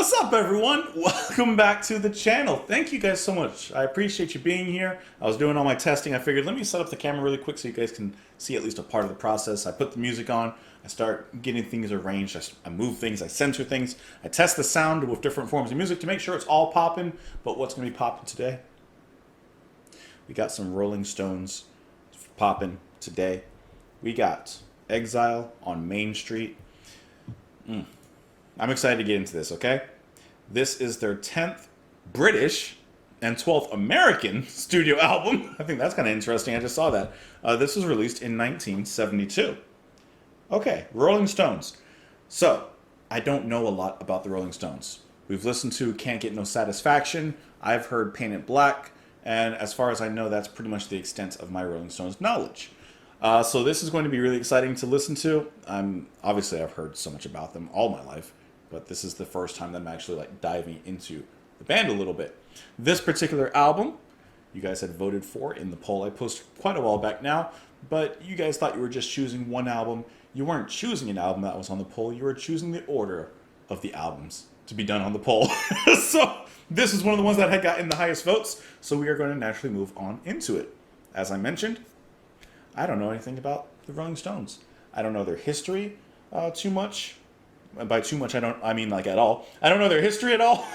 What's up, everyone? Welcome back to the channel. Thank you guys so much. I appreciate you being here. I was doing all my testing. I figured let me set up the camera really quick so you guys can see at least a part of the process. I put the music on. I start getting things arranged. I move things. I censor things. I test the sound with different forms of music to make sure it's all popping. But what's going to be popping today? We got some Rolling Stones popping today. We got Exile on Main Street. I'm excited to get into this, okay? This is their 10th British and 12th American studio album. I think that's kind of interesting. I just saw that. This was released in 1972. Okay, Rolling Stones. So, I don't know a lot about the Rolling Stones. We've listened to Can't Get No Satisfaction. I've heard Paint It Black. And as far as I know, that's pretty much the extent of my Rolling Stones knowledge. So this is going to be really exciting to listen to. Obviously, I've heard so much about them all my life. But this is the first time that I'm actually diving into the band a little bit. This particular album, you guys had voted for in the poll I posted quite a while back now, but you guys thought you were just choosing one album. You weren't choosing an album that was on the poll. You were choosing the order of the albums to be done on the poll. So this is one of the ones that had gotten the highest votes, so we are going to naturally move on into it. As I mentioned, I don't know anything about the Rolling Stones. I don't know their history too much. By too much, I mean at all. I don't know their history at all,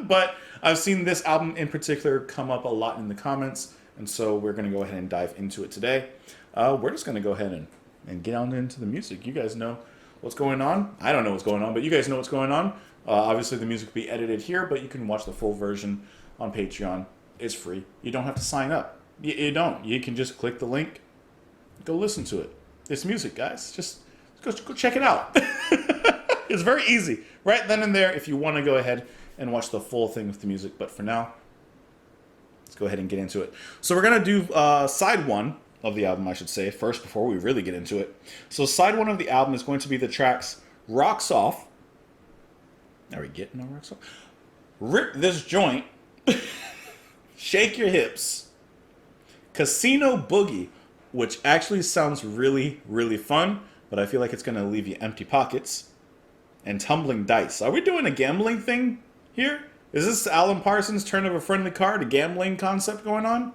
but I've seen this album in particular come up a lot in the comments, and so we're going to go ahead and dive into it today. We're just going to go ahead and get on into the music. You guys know what's going on. I don't know what's going on, but you guys know what's going on. Obviously, the music will be edited here, but you can watch the full version on Patreon. It's free. You don't have to sign up. You don't. You can just click the link, go listen to it. It's music, guys. Just go check it out. It's very easy. Right then and there if you want to go ahead and watch the full thing with the music. But for now, let's go ahead and get into it. So we're going to do side one of the album, I should say, first before we really get into it. So side one of the album is going to be the tracks Rocks Off. Are we getting on Rocks Off? Rip This Joint. Shake Your Hips. Casino Boogie, which actually sounds really, really fun, but I feel like it's going to leave you empty pockets. And Tumbling Dice. Are we doing a gambling thing here? Is this Alan Parsons' Turn of a Friendly Card, a gambling concept going on?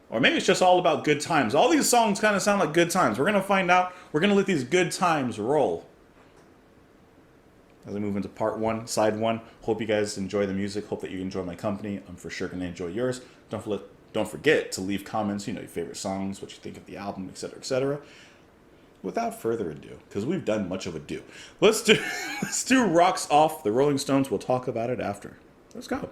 Or maybe it's just all about good times. All these songs kind of sound like good times. We're going to find out. We're going to let these good times roll. As I move into part one, side one. Hope you guys enjoy the music. Hope that you enjoy my company. I'm for sure going to enjoy yours. Don't forget to leave comments, your favorite songs, what you think of the album, etc., etc. Without further ado, because we've done much of ado, let's do Rocks Off, the Rolling Stones. We'll talk about it after. Let's go.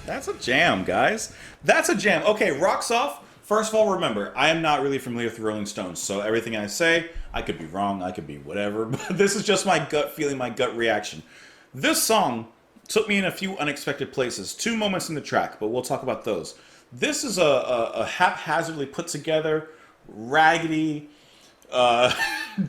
That's a jam, guys. That's a jam. Okay, Rocks Off. First of all, remember, I am not really familiar with the Rolling Stones, so everything I say, I could be wrong, I could be whatever, but this is just my gut feeling, my gut reaction. This song took me in a few unexpected places. 2 moments in the track, but we'll talk about those. This is a haphazardly put together, raggedy,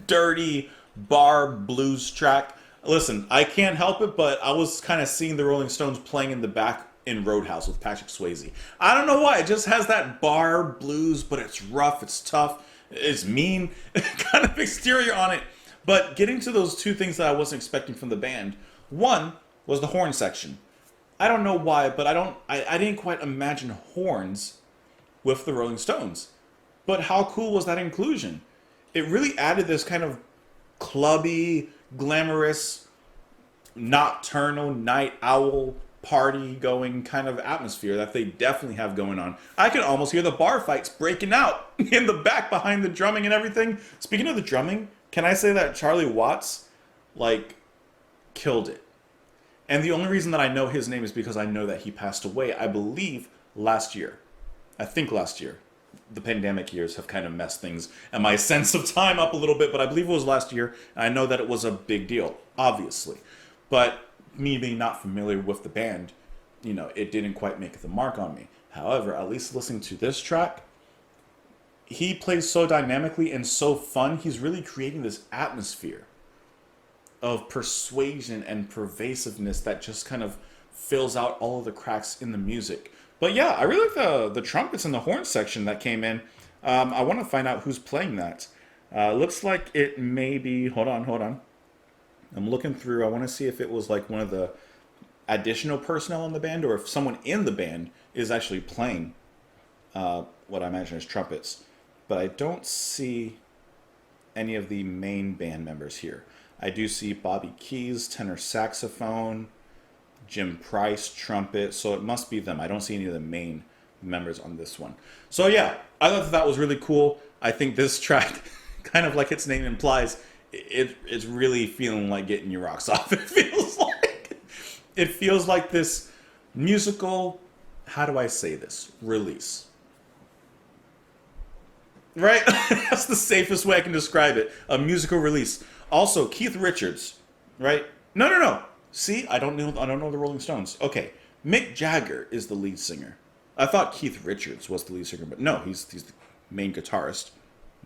dirty bar blues track. Listen, I can't help it, but I was kind of seeing the Rolling Stones playing in the back in Roadhouse with Patrick Swayze. I don't know why. It just has that bar blues, but it's rough, it's tough, it's mean, kind of exterior on it. But getting to those 2 things that I wasn't expecting from the band. One was the horn section. I don't know why, but I didn't quite imagine horns with the Rolling Stones. But how cool was that inclusion? It really added this kind of clubby, glamorous, nocturnal, night owl, party-going kind of atmosphere that they definitely have going on. I can almost hear the bar fights breaking out in the back behind the drumming and everything. Speaking of the drumming, can I say that Charlie Watts, killed it? And the only reason that I know his name is because I know that he passed away, I believe, last year. I think last year. the pandemic years have kind of messed things and my sense of time up a little bit, but I believe it was last year, and I know that it was a big deal, obviously. But me being not familiar with the band, it didn't quite make the mark on me. However, at least listening to this track, he plays so dynamically and so fun. He's really creating this atmosphere of persuasion and pervasiveness that just kind of fills out all of the cracks in the music. But yeah, I really like the trumpets and the horn section that came in. I want to find out who's playing that. Looks like it may be. Hold on. I'm looking through. I want to see if it was like one of the additional personnel in the band, or if someone in the band is actually playing what I imagine is trumpets. But I don't see any of the main band members here. I do see Bobby Keys, tenor saxophone, Jim Price, trumpet, so it must be them. I don't see any of the main members on this one. So yeah, I thought that was really cool. I think this track, kind of like its name implies, it's really feeling like getting your rocks off. It feels like this musical, how do I say this, release. Right? That's the safest way I can describe it. A musical release. Also, Keith Richards, right? No. See, I don't know the Rolling Stones. Okay, Mick Jagger is the lead singer. I thought Keith Richards was the lead singer, but no, he's the main guitarist,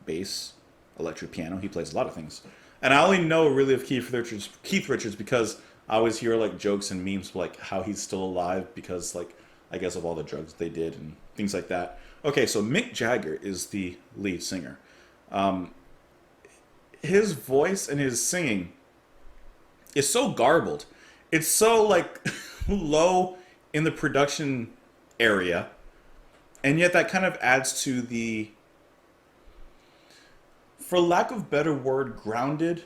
bass, electric piano. He plays a lot of things. And I only know really of Keith Richards because I always hear like jokes and memes like how he's still alive because like I guess of all the drugs they did and things like that. Okay, so Mick Jagger is the lead singer. His voice and his singing is so garbled. It's so like low in the production area, and yet that kind of adds to the, for lack of better word, grounded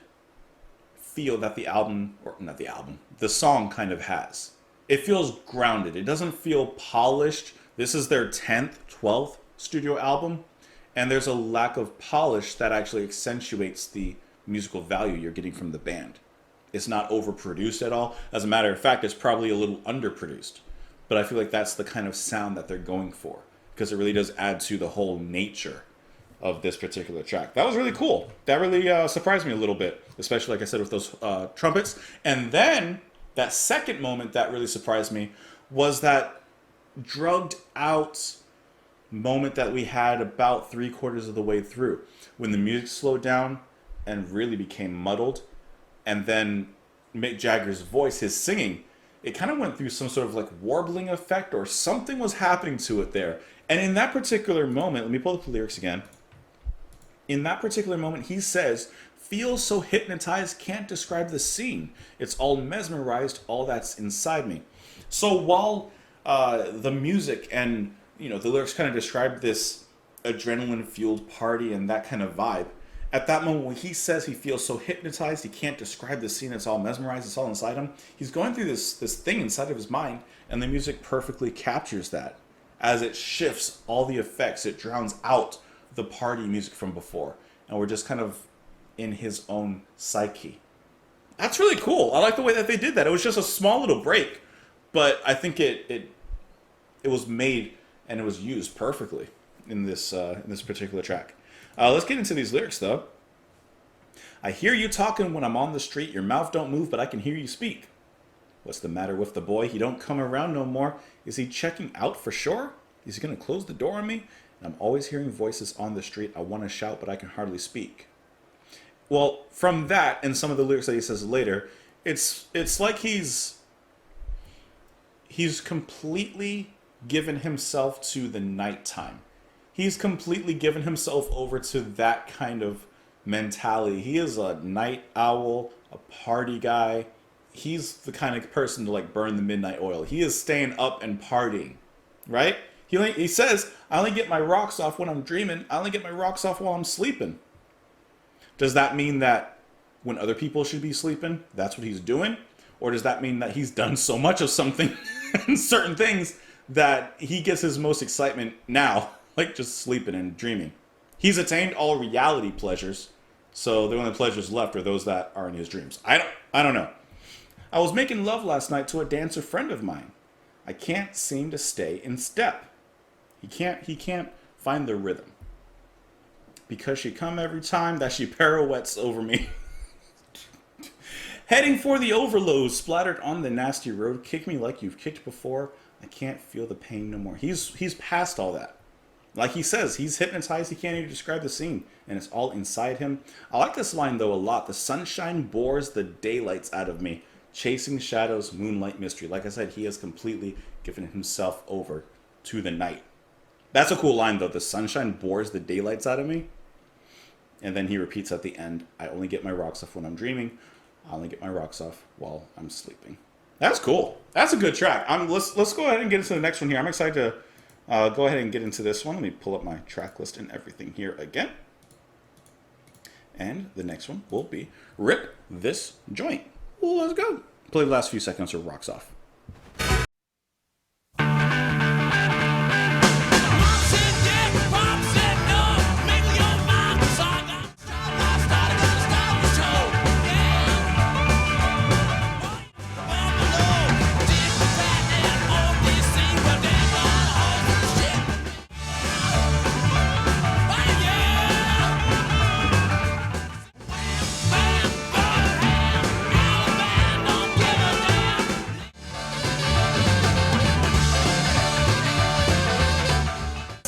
feel that the song kind of has. It feels grounded. It doesn't feel polished. This is their 10th, 12th studio album, and there's a lack of polish that actually accentuates the musical value you're getting from the band. It's not overproduced at all. As a matter of fact, it's probably a little underproduced. But I feel like that's the kind of sound that they're going for, because it really does add to the whole nature of this particular track. That was really cool. That really surprised me a little bit, especially, like I said, with those trumpets. And then that second moment that really surprised me was that drugged out moment that we had about 3/4 of the way through, when the music slowed down and really became muddled, and then Mick Jagger's voice, his singing, it kind of went through some sort of like warbling effect, or something was happening to it there. And in that particular moment, let me pull up the lyrics again. In that particular moment, he says, "Feel so hypnotized, can't describe the scene. It's all mesmerized, all that's inside me." So while the music and the lyrics kind of describe this adrenaline-fueled party and that kind of vibe, at that moment when he says he feels so hypnotized, he can't describe the scene, it's all mesmerized, it's all inside him, he's going through this thing inside of his mind, and the music perfectly captures that. As it shifts all the effects, it drowns out the party music from before, and we're just kind of in his own psyche. That's really cool. I like the way that they did that. It was just a small little break, but I think it was made and it was used perfectly in this particular track. Let's get into these lyrics, though. "I hear you talking when I'm on the street. Your mouth don't move, but I can hear you speak. What's the matter with the boy? He don't come around no more. Is he checking out for sure? Is he going to close the door on me? And I'm always hearing voices on the street. I want to shout, but I can hardly speak." Well, from that and some of the lyrics that he says later, it's like he's completely given himself to the nighttime. He's completely given himself over to that kind of mentality. He is a night owl, a party guy. He's the kind of person to like burn the midnight oil. He is staying up and partying, right? He says, "I only get my rocks off when I'm dreaming. I only get my rocks off while I'm sleeping." Does that mean that when other people should be sleeping, that's what he's doing? Or does that mean that he's done so much of something and certain things that he gets his most excitement now, like just sleeping and dreaming? He's attained all reality pleasures, so the only pleasures left are those that are in his dreams. I don't know. "I was making love last night to a dancer friend of mine. I can't seem to stay in step." He can't find the rhythm. Because she come every time that she pirouettes over me. Heading for the overload, splattered on the nasty road. Kick me like you've kicked before. I can't feel the pain no more. He's past all that. Like he says, he's hypnotized. He can't even describe the scene, and it's all inside him. I like this line though a lot. The sunshine bores the daylights out of me, chasing shadows, moonlight mystery. Like I said, he has completely given himself over to the night. That's a cool line though. The sunshine bores the daylights out of me, and then he repeats at the end, "I only get my rocks off when I'm dreaming. I only get my rocks off while I'm sleeping." That's cool. That's a good track. Let's go ahead and get into the next one here. I'm excited to go ahead and get into this one. Let me pull up my track list and everything here again. And the next one will be Rip This Joint. Let's go. Play the last few seconds of Rocks Off.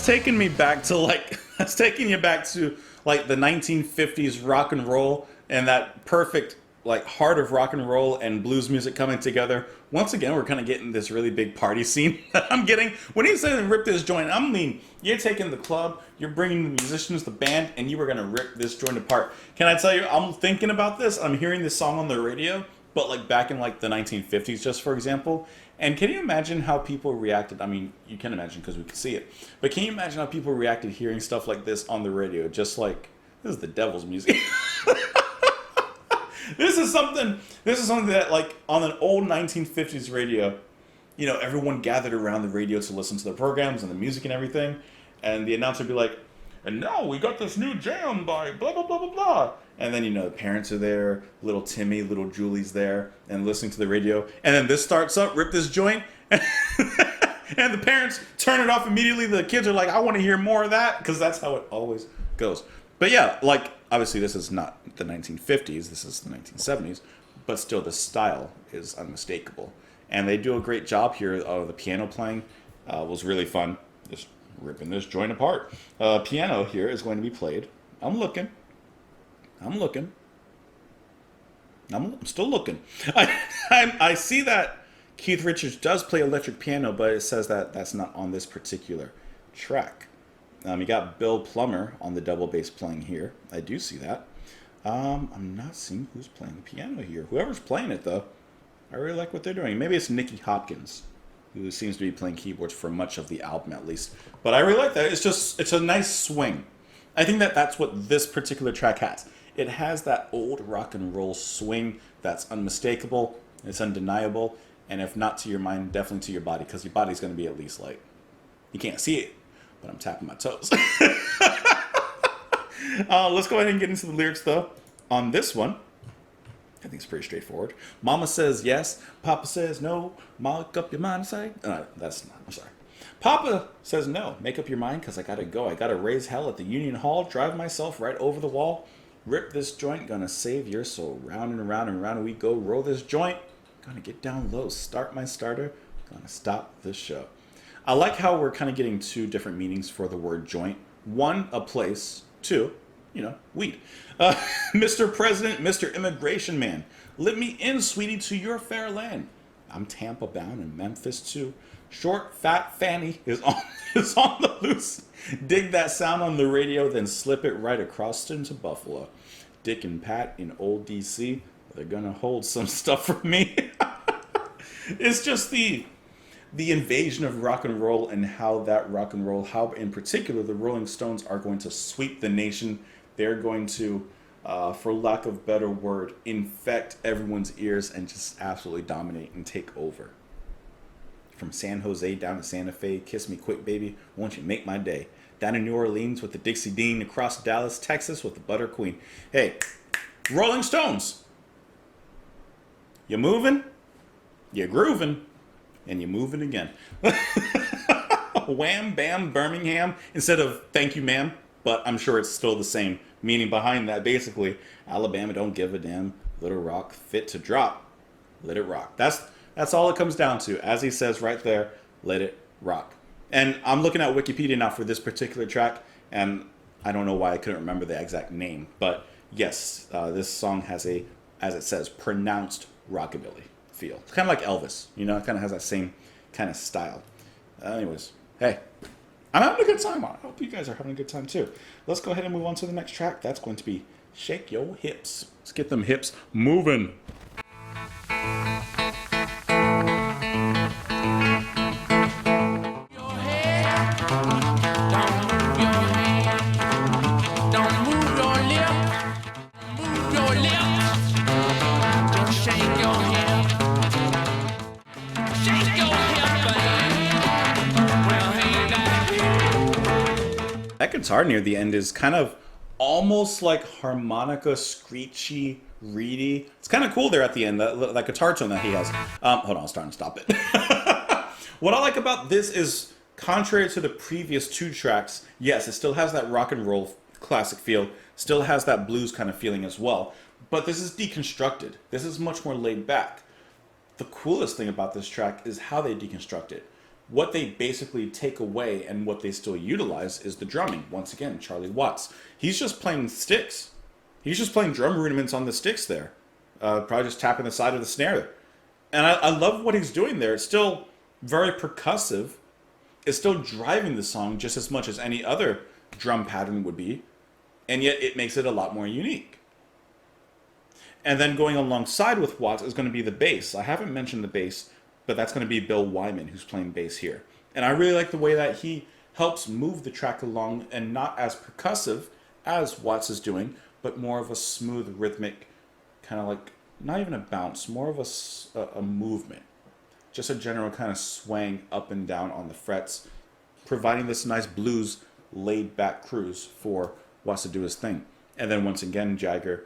Taking me back to that's taking you back to like the 1950s rock and roll and that perfect like heart of rock and roll and blues music coming together. Once again, we're kind of getting this really big party scene that I'm getting. When he says rip this joint, I mean, you're taking the club, you're bringing the musicians, the band, and you were going to rip this joint apart. Can I tell you, I'm thinking about this. I'm hearing this song on the radio, but like back in like the 1950s, just for example. And can you imagine how people reacted? I mean, you can imagine because we can see it. But can you imagine how people reacted hearing stuff like this on the radio? Just like, this is the devil's music. This is something that like on an old 1950s radio, you know, everyone gathered around the radio to listen to the programs and the music and everything. And the announcer would be like, and now we got this new jam by blah, blah, blah, blah, blah. And then, you know, the parents are there, little Timmy, little Julie's there, and listening to the radio. And then this starts up, rip this joint. And the parents turn it off immediately. The kids are like, I want to hear more of that, because that's how it always goes. But yeah, like, obviously this is not the 1950s, this is the 1970s, but still the style is unmistakable. And they do a great job here. The piano playing was really fun. Just ripping this joint apart. Piano here is going to be played. I'm still looking. I see that Keith Richards does play electric piano, but it says that that's not on this particular track. You got Bill Plummer on the double bass playing here. I do see that. I'm not seeing who's playing the piano here. Whoever's playing it, though, I really like what they're doing. Maybe it's Nicky Hopkins, who seems to be playing keyboards for much of the album, at least. But I really like that. It's a nice swing. I think that's what this particular track has. It has that old rock and roll swing that's unmistakable, it's undeniable, and if not to your mind, definitely to your body, because your body's going to be at least like, you can't see it, but I'm tapping my toes. Let's go ahead and get into the lyrics, though. On this one, I think it's pretty straightforward. Mama says yes, Papa says no, make up your mind, say. I'm sorry. Papa says no, make up your mind, because I gotta go. I gotta raise hell at the Union Hall, drive myself right over the wall. Rip this joint, gonna save your soul. Round and round and round we go. Roll this joint, gonna get down low. Start my starter, gonna stop the show. I like how we're kind of getting two different meanings for the word joint. One, a place. Two, weed. Mr. President, Mr. Immigration Man, let me in, sweetie, to your fair land. I'm Tampa bound and Memphis too. Short, fat Fanny is on the loose. Dig that sound on the radio, then slip it right across into Buffalo. Dick and Pat in old DC, they're gonna hold some stuff for me. It's just the invasion of rock and roll and how that rock and roll, how in particular the Rolling Stones are going to sweep the nation. They're going to, for lack of a better word, infect everyone's ears and just absolutely dominate and take over. From San Jose down to Santa Fe, kiss me quick, baby, won't you make my day? Down in New Orleans with the Dixie Dean, across Dallas, Texas with the Butter Queen. Hey, Rolling Stones, you're moving, you're grooving, and you're moving again. Wham Bam Birmingham instead of thank you ma'am, but I'm sure it's still the same meaning behind that. Basically, Alabama don't give a damn, Little Rock fit to drop, let it rock. That's all it comes down to. As he says right there, let it rock. And I'm looking at Wikipedia now for this particular track, and I don't know why I couldn't remember the exact name, but yes, this song has a, as it says, pronounced rockabilly feel. It's kind of like Elvis, you know, it kind of has that same kind of style. Anyways, hey, I'm having a good time on it. I hope you guys are having a good time too. Let's go ahead and move on to the next track. That's going to be Shake Your Hips. Let's get them hips moving. That guitar near the end is kind of almost like harmonica, screechy, reedy. It's kind of cool there at the end, that guitar tone that he has. Hold on, I'm starting to stop it. What I like about this is, contrary to the previous two tracks, yes, it still has that rock and roll classic feel, still has that blues kind of feeling as well, but this is deconstructed. This is much more laid back. The coolest thing about this track is how they deconstruct it. What they basically take away and what they still utilize is the drumming. Once again, Charlie Watts. He's just playing sticks. He's just playing drum rudiments on the sticks there. Probably just tapping the side of the snare. And I love what he's doing there. It's still very percussive. It's still driving the song just as much as any other drum pattern would be. And yet it makes it a lot more unique. And then going alongside with Watts is going to be the bass. I haven't mentioned the bass, but that's going to be Bill Wyman, who's playing bass here. And I really like the way that he helps move the track along, and not as percussive as Watts is doing, but more of a smooth, rhythmic, kind of like, not even a bounce, more of a movement. Just a general kind of swaying up and down on the frets, providing this nice blues, laid-back cruise for Watts to do his thing. And then once again, Jagger,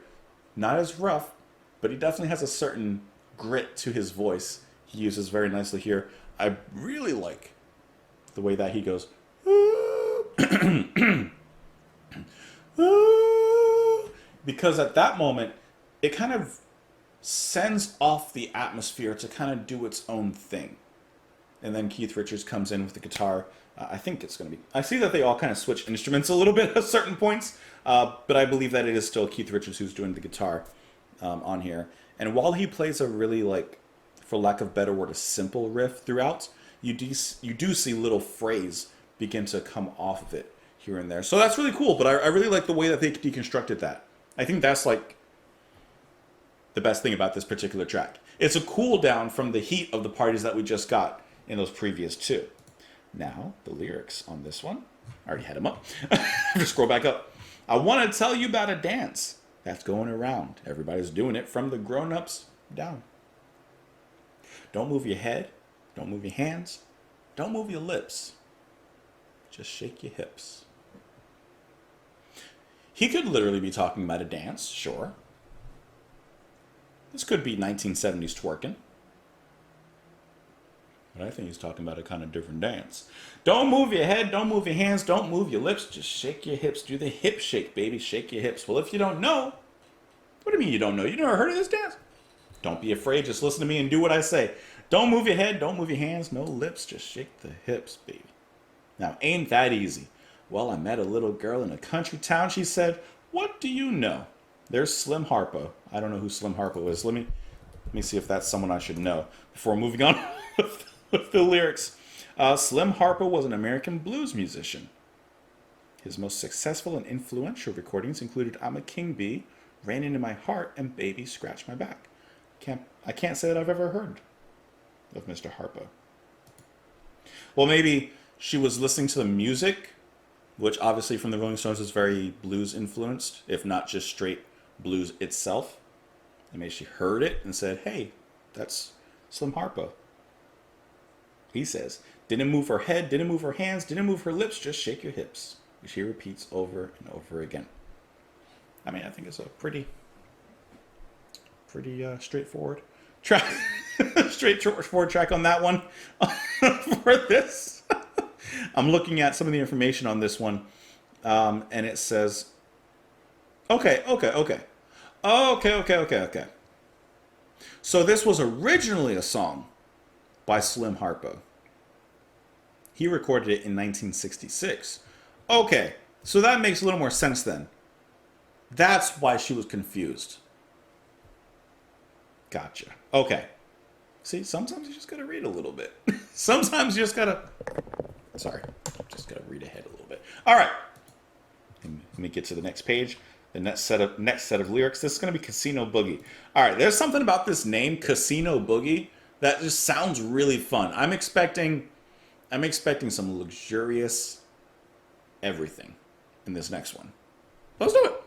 not as rough, but he definitely has a certain grit to his voice. He uses very nicely here. I really like the way that he goes, because at that moment, it kind of sends off the atmosphere to kind of do its own thing. And then Keith Richards comes in with the guitar. I think it's going to be... I see that they all kind of switch instruments a little bit at certain points, but I believe that it is still Keith Richards who's doing the guitar on here. And while he plays a really, like, for lack of a better word, a simple riff throughout, you do see little phrase begin to come off of it here and there. So that's really cool, but I really like the way that they deconstructed that. I think that's like the best thing about this particular track. It's a cool down from the heat of the parties that we just got in those previous two. Now, the lyrics on this one, I already had them up. Just scroll back up. I want to tell you about a dance that's going around. Everybody's doing it from the grown-ups down. Don't move your head. Don't move your hands. Don't move your lips. Just shake your hips. He could literally be talking about a dance, sure. This could be 1970s twerking. But I think he's talking about a kind of different dance. Don't move your head, don't move your hands, don't move your lips. Just shake your hips. Do the hip shake, baby. Shake your hips. Well, if you don't know, what do you mean you don't know? You never heard of this dance? Don't be afraid. Just listen to me and do what I say. Don't move your head, don't move your hands, no lips. Just shake the hips, baby. Now, ain't that easy? Well, I met a little girl in a country town. She said, what do you know? There's Slim Harpo. I don't know who Slim Harpo is. Let me see if that's someone I should know before moving on with the lyrics. Slim Harpo was an American blues musician. His most successful and influential recordings included I'm a King Bee, Rain Into My Heart, and Baby Scratch My Back. I can't say that I've ever heard of Mr. Harpo. Well, maybe she was listening to the music, which obviously from the Rolling Stones is very blues influenced, if not just straight blues itself. And maybe she heard it and said, hey, that's Slim Harpo. He says, didn't move her head, didn't move her hands, didn't move her lips, just shake your hips. Which he repeats over and over again. I mean, I think it's a pretty straightforward track. Straightforward track on that one for this. I'm looking at some of the information on this one, and it says, okay. So this was originally a song by Slim Harpo. He recorded it in 1966. Okay, so that makes a little more sense then. That's why she was confused. Gotcha. Okay. See, sometimes you just gotta read a little bit. Sometimes you just gotta... Sorry. Just gotta read ahead a little bit. All right. Let me get to the next page. The next set of lyrics. This is gonna be Casino Boogie. All right. There's something about this name, Casino Boogie, that just sounds really fun. I'm expecting some luxurious everything in this next one. Let's do it.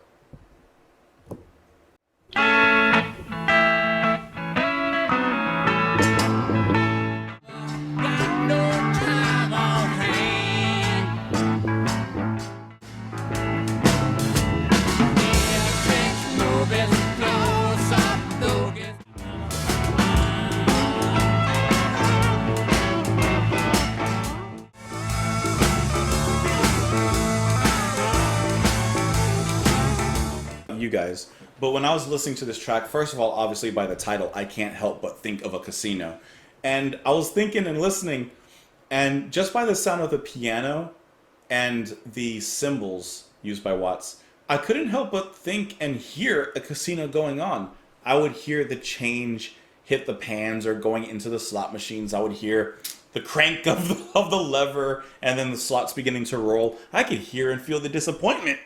You guys, but when I was listening to this track, first of all, obviously by the title, I can't help but think of a casino. And I was thinking and listening, and just by the sound of the piano and the cymbals used by Watts, I couldn't help but think and hear a casino going on. I would hear the change hit the pans or going into the slot machines. I would hear the crank of the lever and then the slots beginning to roll. I could hear and feel the disappointment.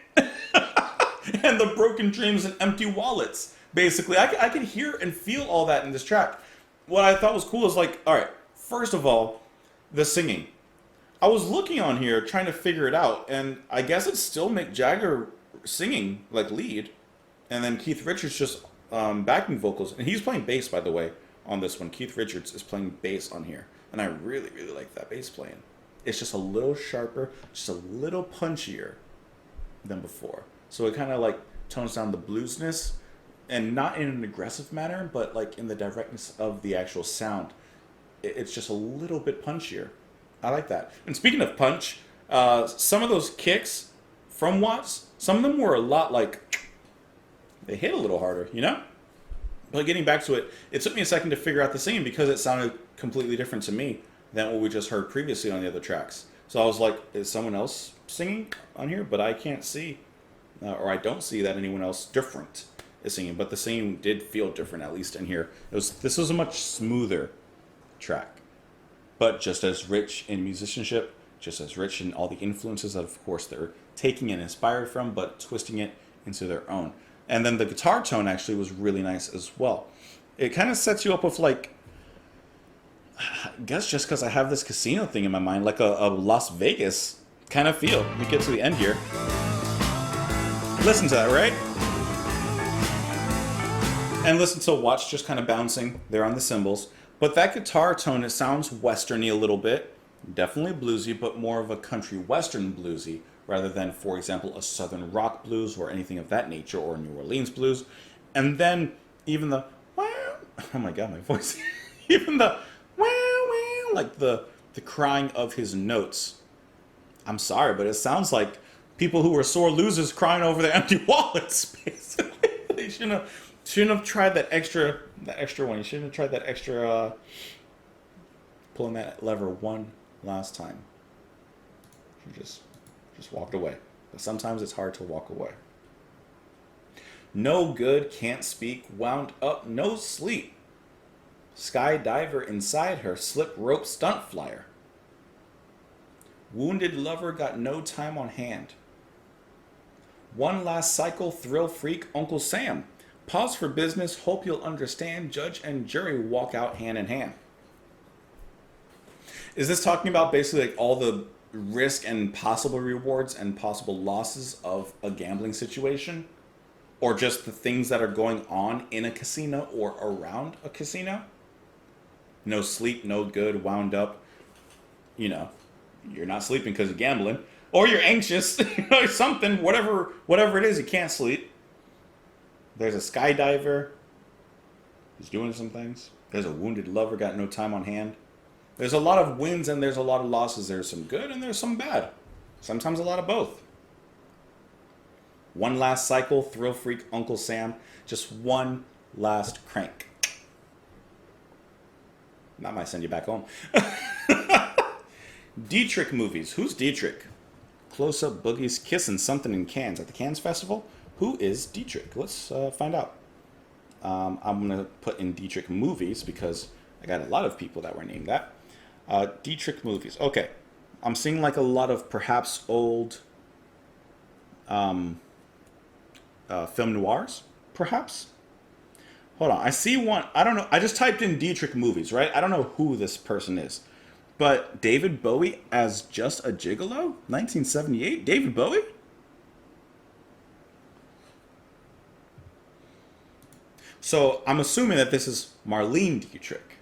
And the broken dreams and empty wallets. Basically, I could hear and feel all that in this track. What I thought was cool is like, all right, first of all, the singing. I was looking on here trying to figure it out, and I guess it's still Mick Jagger singing, like lead, and then Keith Richards just backing vocals. And he's playing bass, by the way, on this one. Keith Richards is playing bass on here, and I really, really like that bass playing. It's just a little sharper, just a little punchier than before. So it kind of like tones down the bluesness, and not in an aggressive manner, but like in the directness of the actual sound. It's just a little bit punchier. I like that. And speaking of punch, some of those kicks from Watts, some of them were a lot like, they hit a little harder, you know? But getting back to it, it took me a second to figure out the singing because it sounded completely different to me than what we just heard previously on the other tracks. So I was like, is someone else singing on here? But I can't see. Or I don't see that anyone else different is singing, but the singing did feel different, at least in here. This was a much smoother track, but just as rich in musicianship, just as rich in all the influences that, of course, they're taking and inspired from, but twisting it into their own. And then the guitar tone actually was really nice as well. It kind of sets you up with like, I guess just because I have this casino thing in my mind, like a Las Vegas kind of feel. We get to the end here. Listen to that, right? And listen to Watts just kind of bouncing there on the cymbals. But that guitar tone, it sounds westerny a little bit. Definitely bluesy, but more of a country western bluesy, rather than, for example, a southern rock blues or anything of that nature, or New Orleans blues. And then even the, wow, oh my god, my voice. Even the, wow, like the crying of his notes. I'm sorry, but it sounds like people who were sore losers crying over their empty wallets, basically. They shouldn't have tried that extra one. You shouldn't have tried that extra pulling that lever one last time. You just walked away. But sometimes it's hard to walk away. No good, can't speak, wound up, no sleep. Skydiver inside her, slip rope stunt flyer. Wounded lover got no time on hand. One last cycle, thrill freak, Uncle Sam. Pause for business, hope you'll understand. Judge and jury walk out hand in hand. Is this talking about basically like all the risk and possible rewards and possible losses of a gambling situation? Or just the things that are going on in a casino or around a casino? No sleep, no good, wound up. You know, you're not sleeping because you're gambling. Or you're anxious, or something, whatever it is, you can't sleep. There's a skydiver who's doing some things. There's a wounded lover, got no time on hand. There's a lot of wins and there's a lot of losses. There's some good and there's some bad. Sometimes a lot of both. One last cycle, Thrill Freak, Uncle Sam. Just one last crank. That might send you back home. Dietrich movies. Who's Dietrich? Close Up Boogie's Kissing Something in Cannes at the Cannes Festival. Who is Dietrich? Let's find out. I'm going to put in Dietrich movies because I got a lot of people that were named that. Dietrich movies. Okay. I'm seeing like a lot of perhaps old film noirs, perhaps. Hold on. I see one. I don't know. I just typed in Dietrich movies, right? I don't know who this person is. But David Bowie as Just a Gigolo? 1978? David Bowie? So I'm assuming that this is Marlene Dietrich,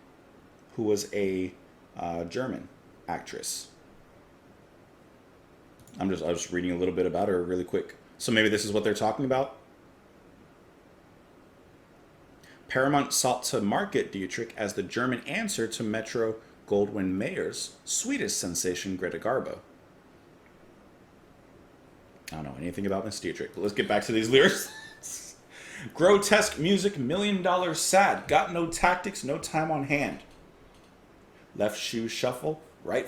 who was a German actress. I was just reading a little bit about her really quick. So maybe this is what they're talking about. Paramount sought to market Dietrich as the German answer to Metro Goldwyn Mayer's Swedish sensation Greta Garbo. I don't know anything about Miss Dietrich, but let's get back to these lyrics. Grotesque music, $1 million sad. Got no tactics, no time on hand. Left shoe shuffle, right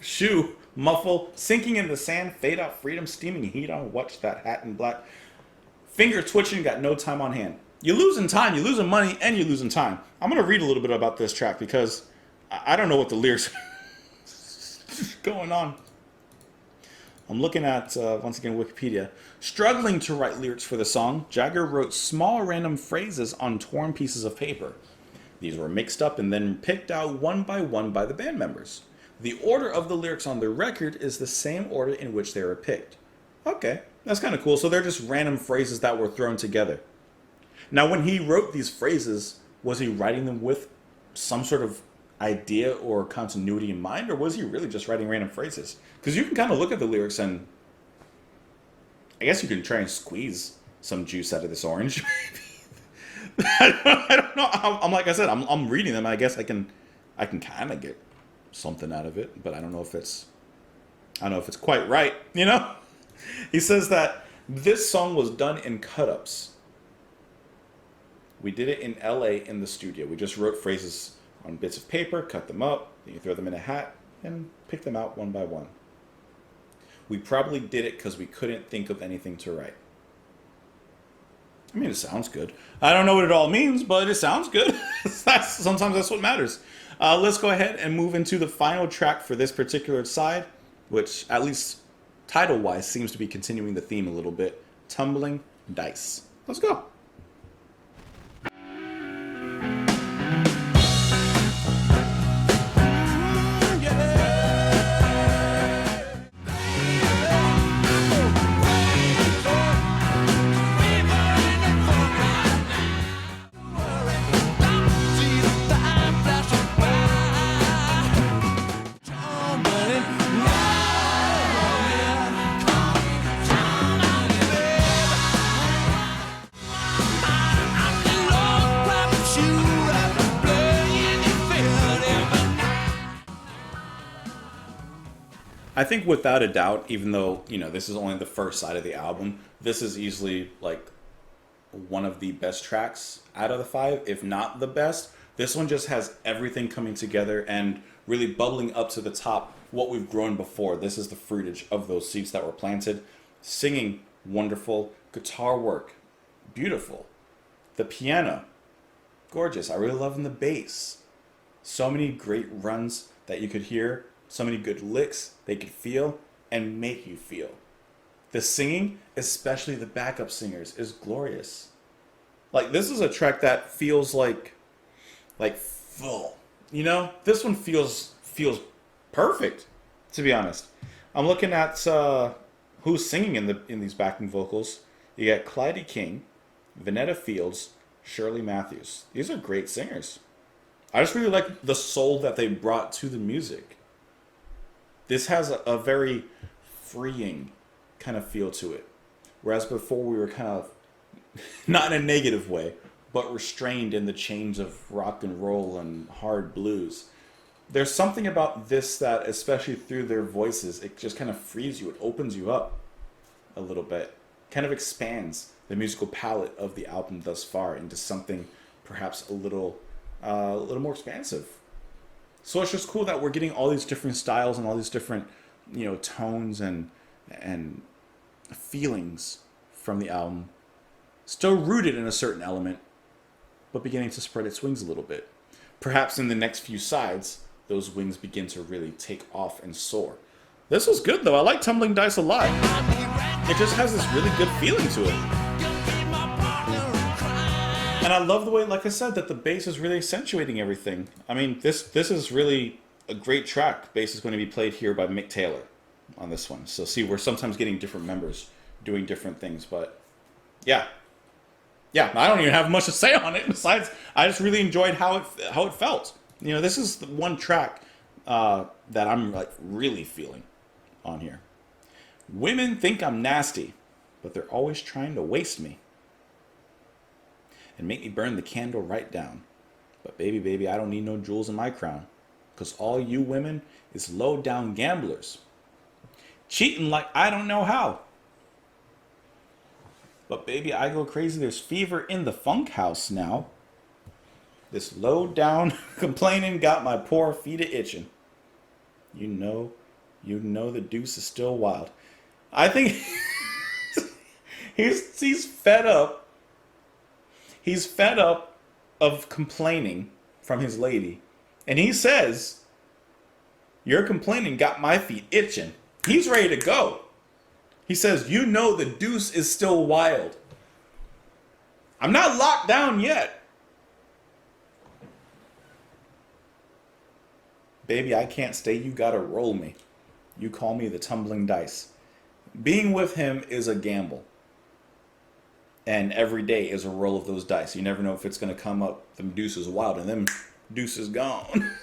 shoe muffle, sinking in the sand, fade out freedom, steaming heat on, watch that hat in black. Finger twitching, got no time on hand. You're losing time, you're losing money, and you're losing time. I'm going to read a little bit about this track because I don't know what the lyrics are going on. I'm looking at, once again, Wikipedia. Struggling to write lyrics for the song, Jagger wrote small random phrases on torn pieces of paper. These were mixed up and then picked out one by the band members. The order of the lyrics on the record is the same order in which they were picked. Okay, that's kind of cool. So they're just random phrases that were thrown together. Now, when he wrote these phrases, was he writing them with some sort of idea or continuity in mind, or was he really just writing random phrases? Because you can kind of look at the lyrics and I guess you can try and squeeze some juice out of this orange. I don't know. I'm like I said, I'm reading them. I guess I can kind of get something out of it, but I don't know if it's quite right. You know, he says that this song was done in cut-ups. We did it in LA in the studio. We just wrote phrases on bits of paper, cut them up, then you throw them in a hat, and pick them out one by one. We probably did it because we couldn't think of anything to write. I mean, it sounds good. I don't know what it all means, but it sounds good. Sometimes that's what matters. Let's go ahead and move into the final track for this particular side, which, at least title-wise, seems to be continuing the theme a little bit. Tumbling Dice. Let's go. I think without a doubt, even though, this is only the first side of the album, this is easily like one of the best tracks out of the 5, if not the best. This one just has everything coming together and really bubbling up to the top, what we've grown before. This is the fruitage of those seeds that were planted. Singing, wonderful. Guitar work, beautiful. The piano, gorgeous. I really love the bass. So many great runs that you could hear. So many good licks they could feel and make you feel. The singing, especially the backup singers, is glorious. Like, this is a track that feels like full. This one feels perfect, to be honest. I'm looking at who's singing in these backing vocals. You got Clyde King, Vanetta Fields, Shirley Matthews. These are great singers. I just really like the soul that they brought to the music. This has a very freeing kind of feel to it. Whereas before we were kind of, not in a negative way, but restrained in the chains of rock and roll and hard blues. There's something about this that, especially through their voices, it just kind of frees you. It opens you up a little bit, kind of expands the musical palette of the album thus far into something perhaps a little more expansive. So it's just cool that we're getting all these different styles and all these different, tones and feelings from the album, still rooted in a certain element, but beginning to spread its wings a little bit. Perhaps in the next few sides, those wings begin to really take off and soar. This was good, though. I like Tumbling Dice a lot. It just has this really good feeling to it. And I love the way, like I said, that the bass is really accentuating everything. I mean, this is really a great track. Bass is going to be played here by Mick Taylor on this one. So see, we're sometimes getting different members doing different things, but yeah, I don't even have much to say on it. Besides, I just really enjoyed how it felt. This is the one track that I'm like really feeling on here. Women think I'm nasty, but they're always trying to waste me and make me burn the candle right down. But baby, I don't need no jewels in my crown, 'cause all you women is low down gamblers, cheating like I don't know how. But baby, I go crazy. There's fever in the funk house now. This low down complaining got my poor feet a itching. You know the deuce is still wild. I think he's fed up. He's fed up of complaining from his lady. And he says, your complaining got my feet itching. He's ready to go. He says, the deuce is still wild. I'm not locked down yet. Baby, I can't stay. You gotta roll me. You call me the tumbling dice. Being with him is a gamble. And every day is a roll of those dice. You never know if it's going to come up. Them deuces wild and them deuces gone.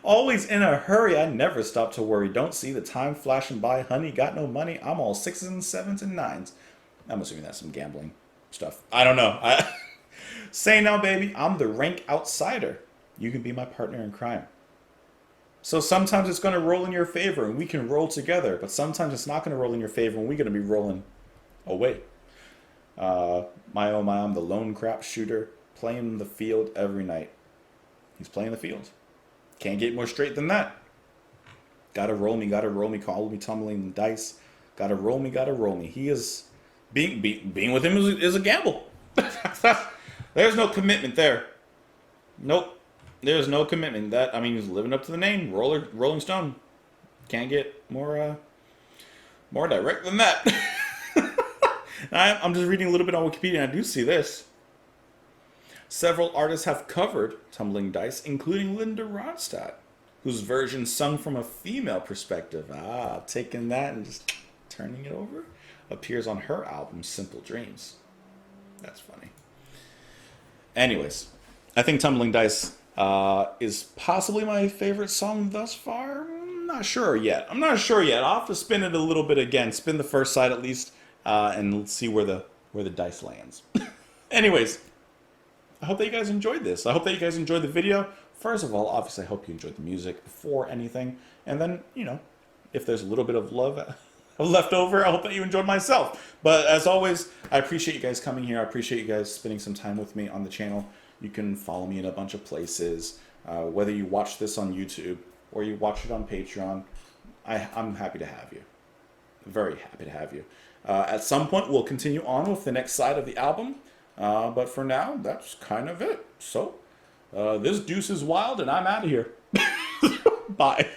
Always in a hurry. I never stop to worry. Don't see the time flashing by. Honey, got no money. I'm all 6s and 7s and 9s. I'm assuming that's some gambling stuff. I don't know. Say now, baby, I'm the rank outsider. You can be my partner in crime. So sometimes it's going to roll in your favor and we can roll together. But sometimes it's not going to roll in your favor and we're going to be rolling away. My oh my, I'm the lone crap shooter playing the field every night. He's playing the field. Can't get more straight than that. Gotta roll me, call me tumbling dice. Gotta roll me. He is being with him is a gamble. There's no commitment there. Nope. There's no commitment. He's living up to the name, Rolling Stone. Can't get more direct than that. I'm just reading a little bit on Wikipedia, and I do see this. Several artists have covered Tumbling Dice, including Linda Ronstadt, whose version sung from a female perspective. Taking that and just turning it over. Appears on her album, Simple Dreams. That's funny. Anyways, I think Tumbling Dice is possibly my favorite song thus far. I'm not sure yet. I'll have to spin it a little bit again. Spin the first side at least, and see where the dice lands. Anyways, I hope that you guys enjoyed this. I hope that you guys enjoyed the video. First of all, obviously, I hope you enjoyed the music before anything. And then, if there's a little bit of love left over, I hope that you enjoyed myself. But as always, I appreciate you guys coming here. I appreciate you guys spending some time with me on the channel. You can follow me in a bunch of places. Whether you watch this on YouTube or you watch it on Patreon, I'm happy to have you. Very happy to have you. At some point, we'll continue on with the next side of the album. But for now, that's kind of it. So, this deuce is wild, and I'm out of here. Bye.